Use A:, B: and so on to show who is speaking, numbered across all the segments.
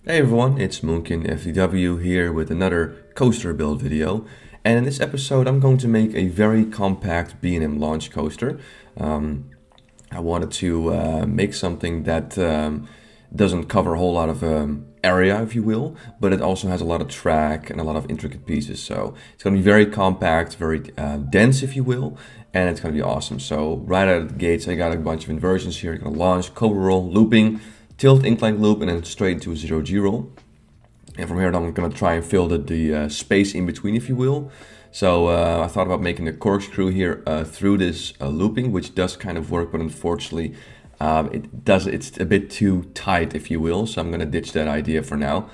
A: Hey everyone, it's Moonkin FDW here with another coaster build video. And in this episode I'm going to make a very compact B&M Launch Coaster. I wanted to make something that doesn't cover a whole lot of area, if you will, but it also has a lot of track and a lot of intricate pieces. So it's going to be very compact, very dense, if you will, and it's going to be awesome. So right out of the gates I got a bunch of inversions here. You're going to launch, cover roll, looping, tilt, incline loop, and then straight into a 0-G roll. And from here on, I'm going to try and fill the space in between, if you will. So I thought about making a corkscrew here through this looping, which does kind of work, but unfortunately it's a bit too tight, if you will. So I'm going to ditch that idea for now.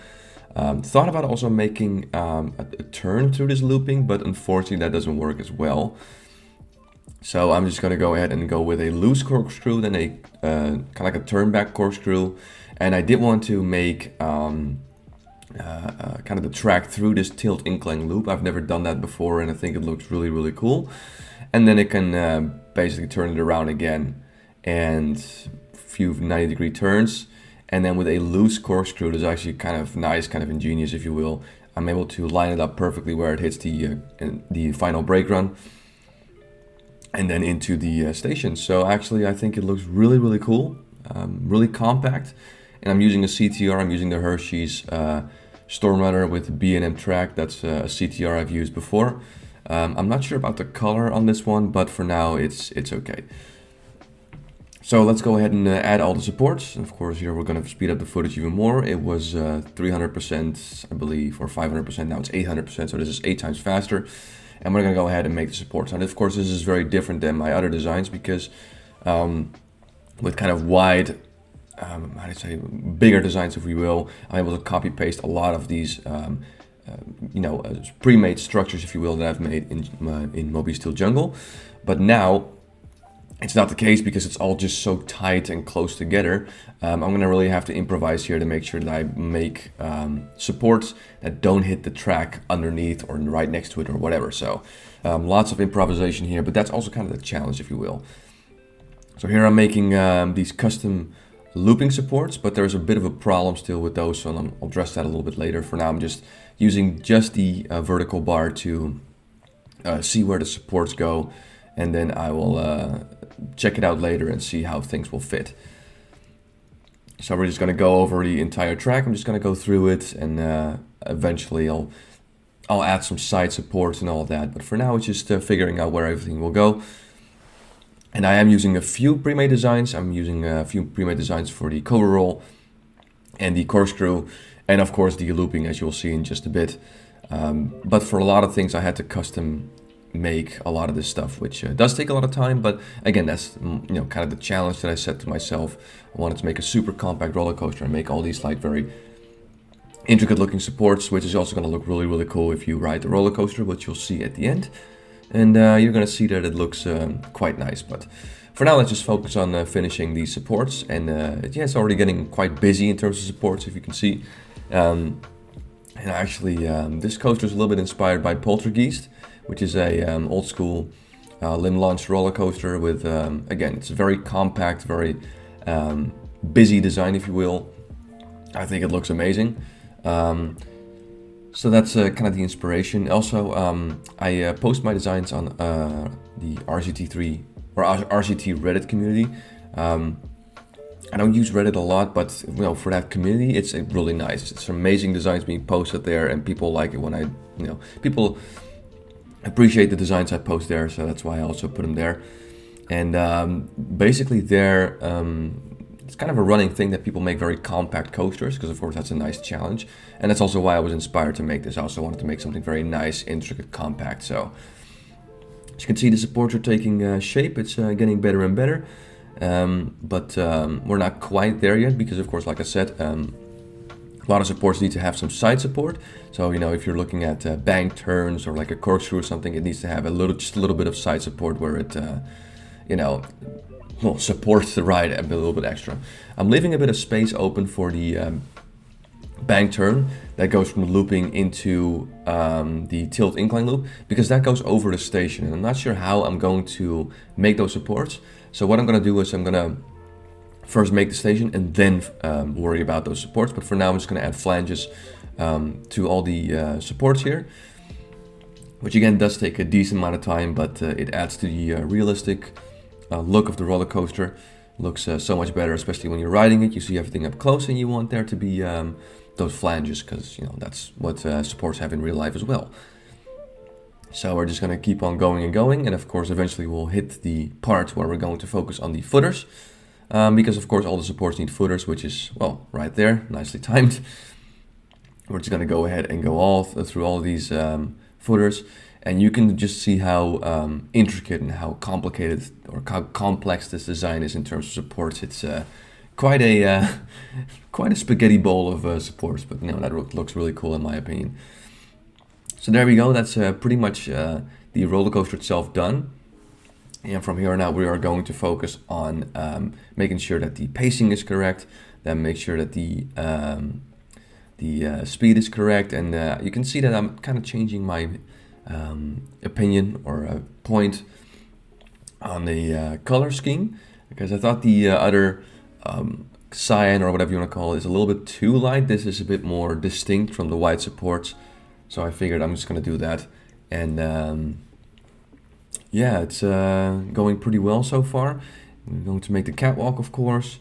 A: Thought about also making a turn through this looping, but unfortunately that doesn't work as well. So I'm just going to go ahead and go with a loose corkscrew, then a kind of like a turn back corkscrew. And I did want to make kind of the track through this tilt incline loop. I've never done that before and I think it looks really, really cool. And then it can basically turn it around again and a few 90-degree turns. And then with a loose corkscrew, that's actually kind of nice, kind of ingenious, if you will. I'm able to line it up perfectly where it hits the final brake run and then into the station. So actually I think it looks really, really cool, really compact. And I'm using a CTR, I'm using the Hershey's Storm Runner with B&M track. That's a CTR I've used before. I'm not sure about the color on this one, but for now it's okay. So let's go ahead and add all the supports. Of course, here we're going to speed up the footage even more. It was 300%, I believe, or 500%. Now it's 800%, so this is 8 times faster. And we're going to go ahead and make the supports. And of course, this is very different than my other designs because with kind of wide, how do you say, bigger designs, if we will, I'm able to copy paste a lot of these, pre-made structures, if you will, that I've made in Moby Steel Jungle. But now it's not the case because it's all just so tight and close together. I'm going to really have to improvise here to make sure that I make supports that don't hit the track underneath or right next to it or whatever. So lots of improvisation here, but that's also kind of the challenge, if you will. So here I'm making these custom looping supports, but there's a bit of a problem still with those, so I'll address that a little bit later. For now, I'm just using the vertical bar to see where the supports go, and then I will check it out later and see how things will fit. So we're just going to go over the entire track. I'm just going to go through it, and eventually I'll add some side supports and all of that. But for now, it's just figuring out where everything will go. And I am using a few pre-made designs. I'm using a few pre-made designs for the cover roll and the corkscrew, and of course the looping, as you'll see in just a bit. But for a lot of things, I had to custom make a lot of this stuff, which does take a lot of time. But again, that's kind of the challenge that I set to myself. I wanted to make a super compact roller coaster and make all these like very intricate looking supports, which is also going to look really, really cool if you ride the roller coaster, which you'll see at the end. And you're going to see that it looks quite nice. But for now, let's just focus on finishing these supports. And yeah, it's already getting quite busy in terms of supports, if you can see. And actually, this coaster is a little bit inspired by Poltergeist, which is a old school limb launch roller coaster with, again, it's a very compact, very busy design, if you will. I think it looks amazing. So that's kind of the inspiration. Also, I post my designs on the RCT3 or RCT Reddit community. I don't use Reddit a lot, but for that community, it's really nice. It's amazing designs being posted there, and people like it when people appreciate the designs I post there. So that's why I also put them there. And basically, it's kind of a running thing that people make very compact coasters, because of course that's a nice challenge. And that's also why I was inspired to make this. I also wanted to make something very nice, intricate, compact. So as you can see, the supports are taking shape. It's getting better and better. But we're not quite there yet because, of course, like I said, a lot of supports need to have some side support. So, if you're looking at bank turns or like a corkscrew or something, it needs to have just a little bit of side support where it, supports the ride a little bit extra. I'm leaving a bit of space open for the bank turn that goes from the looping into the tilt incline loop, because that goes over the station, and I'm not sure how I'm going to make those supports. So what I'm going to do is I'm going to first make the station and then worry about those supports. But for now, I'm just going to add flanges to all the supports here, which again does take a decent amount of time, but it adds to the realistic look of the roller coaster. Looks so much better, especially when you're riding it. You see everything up close, and you want there to be those flanges, because that's what supports have in real life as well. So we're just going to keep on going and going, and of course eventually we'll hit the part where we're going to focus on the footers, because of course all the supports need footers, which is, well, right there, nicely timed. We're just going to go ahead and go all through all of these footers, and you can just see how intricate and how complicated or how complex this design is in terms of supports. It's quite a spaghetti bowl of supports, but that looks really cool in my opinion. So there we go, that's pretty much the roller coaster itself done. And from here on out we are going to focus on making sure that the pacing is correct, then make sure that the speed is correct, and you can see that I'm kind of changing my opinion or point on the color scheme, because I thought the other cyan or whatever you want to call it is a little bit too light. This is a bit more distinct from the white supports. So I figured I'm just going to do that, and yeah, it's going pretty well so far. I'm going to make the catwalk, of course.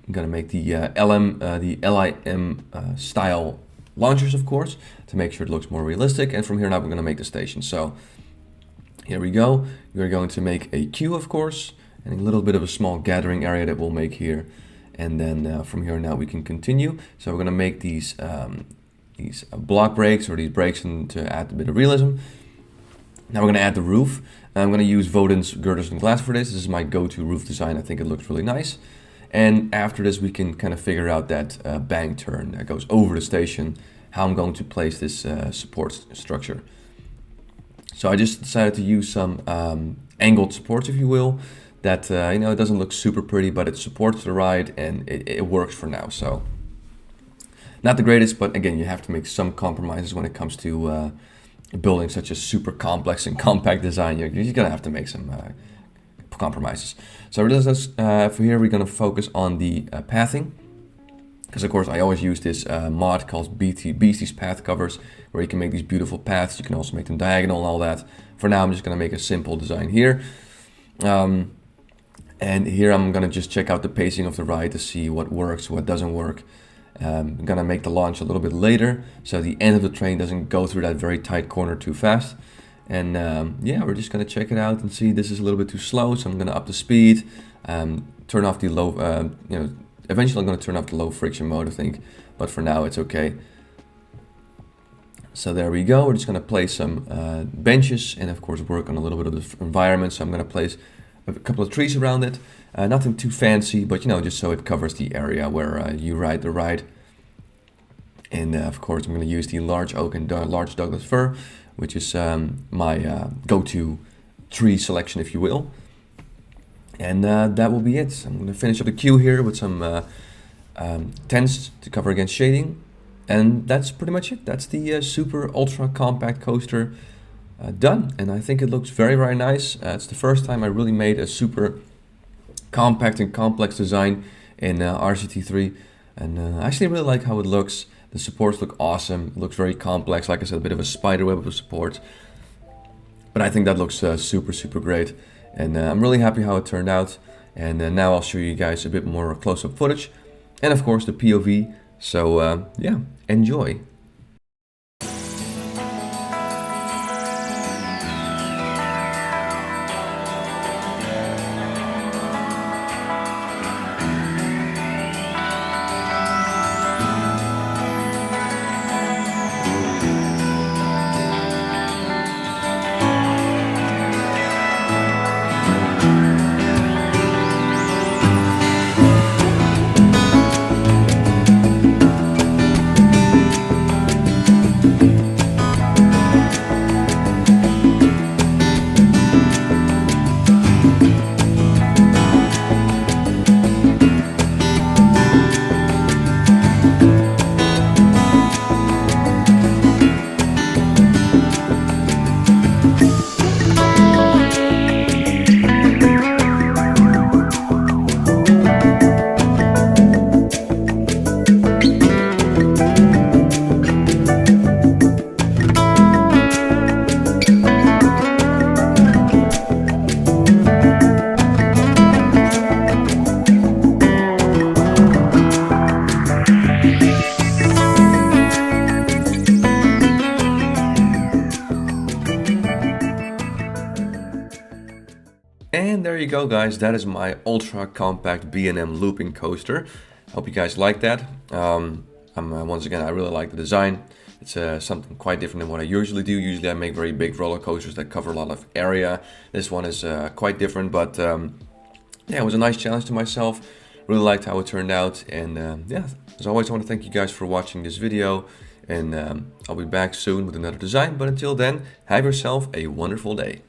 A: I'm going to make the LIM style launchers, of course, to make sure it looks more realistic. And from here now, we're going to make the station. So here we go. We're going to make a queue, of course, and a little bit of a small gathering area that we'll make here. And then from here now, we can continue. So we're going to make these block brakes, or these brakes, to add a bit of realism. Now we're going to add the roof. I'm going to use Woden's girders and glass for this. This is my go-to roof design. I think it looks really nice. And after this, we can kind of figure out that bank turn that goes over the station, how I'm going to place this support structure. So I just decided to use some angled supports, if you will, that it doesn't look super pretty, but it supports the ride, and it works for now. So not the greatest, but again, you have to make some compromises when it comes to building such a super complex and compact design. You're gonna have to make some compromises. So for here, we're gonna focus on the pathing, because of course I always use this mod called Beastie's Path Covers, where you can make these beautiful paths. You can also make them diagonal and all that. For now, I'm just gonna make a simple design here. And here I'm gonna just check out the pacing of the ride to see what works, what doesn't work. I'm gonna make the launch a little bit later, so the end of the train doesn't go through that very tight corner too fast. And yeah, we're just gonna check it out and see. This is a little bit too slow, so I'm gonna up the speed, turn off the low, eventually I'm gonna turn off the low friction mode, I think, but for now it's okay. So there we go. We're just gonna place some benches, and of course work on a little bit of the environment. So I'm gonna place a couple of trees around it. Nothing too fancy, but just so it covers the area where you ride the ride. And of course I'm going to use the large oak and large Douglas fir, which is my go-to tree selection, if you will. And that will be it. I'm going to finish up the queue here with some tents to cover against shading. And that's pretty much it. That's the super ultra compact coaster done. And I think it looks very, very nice. It's the first time I really made a super compact and complex design in RCT3, and I actually really like how it looks. The supports look awesome. It looks very complex, like I said, a bit of a spider web of support, but I think that looks super great, and I'm really happy how it turned out. And now I'll show you guys a bit more close-up footage, and of course the POV. So yeah, enjoy. And there you go, guys. That is my ultra compact B&M looping coaster. Hope you guys like that. Once again, I really like the design. It's something quite different than what I usually do. Usually I make very big roller coasters that cover a lot of area. This one is quite different, but yeah, it was a nice challenge to myself. Really liked how it turned out. And yeah, as always, I want to thank you guys for watching this video. And I'll be back soon with another design. But until then, have yourself a wonderful day.